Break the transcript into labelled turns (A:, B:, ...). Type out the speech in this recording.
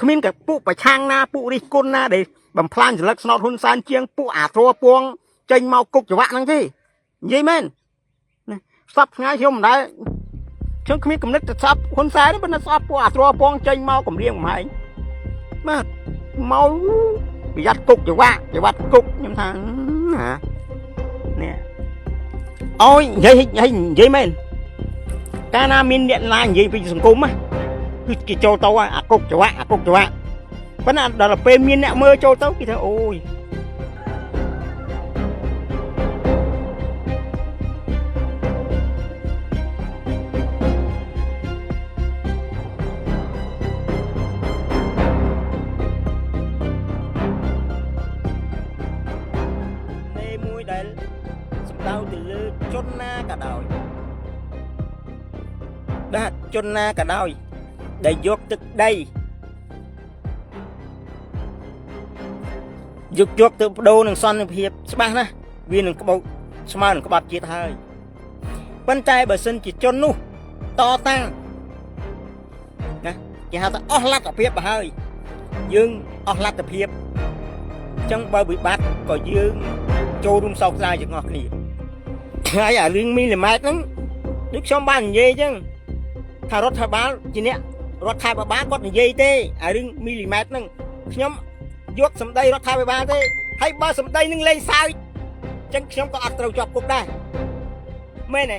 A: គ្មានតែពួកប្រឆាំងណាពួករិះគន់ណាដែលបំផ្លាញសិលឹកស្នោតហ៊ុនសែនជាងពួកអាទ្រពងចេញមកគុកច្បាក់ហ្នឹងទេនិយាយមែនស្បថ្ងៃខ្ញុំមិនដែលជើងគ្មានគំនិតទៅស្បហ៊ុនសែនទេប៉ុន្តែស្បពួកអាទ្រពងចេញមកគម្រាមកំហែងបាទមកប្រយ័ត្នគុកច្បាក់ច្បាប់គុកខ្ញុំថាណានេះអូយនិយាយមែនកាលណាមានអ្នកណានិយាយពីសង្គមណាគឺគេចូលទៅអាគុកច្បាក់ប៉ុន្តែដល់ពេលមានអ្នកមើលចូលទៅគេថាអូយនេះមួយដែលសំដៅទៅលើជនណាក៏ដោយបាទជនណាក៏ដោយដែលយកទឹកដីយកទៅបដូរនឹងសន្តិភាពច្បាស់ណាស់វានឹងក្បោកស្មើនឹងក្បត់ជាតិហើយប៉ុន្តែបើសិនជាជននោះតតាំងណាគេហៅថាអស់លទ្ធភាពទៅហើយយើងអស់លទ្ធភាពអញ្ចឹងបើវិបត្តិក៏យើងចូលរួមសោកស្ដាយទាំងអស់គ្នាហើយអារឿងមីលីម៉ែត្រហ្នឹងដូចខ្ញុំបាននិយាយអញ្ចឹងថារដ្ឋាភិបាលជាអ្នករដ្ឋាភិបាលគាត់និយាយទេអារឿងមីលីម៉ែត្រហ្នឹងខ្ញុំយកសម្ដីរដ្ឋាភិបាលទេហើយបើសម្ដីនឹងលេងសើចអញ្ចឹងខ្ញុំក៏អត់ត្រូវជាប់គុកដែរមែនទេ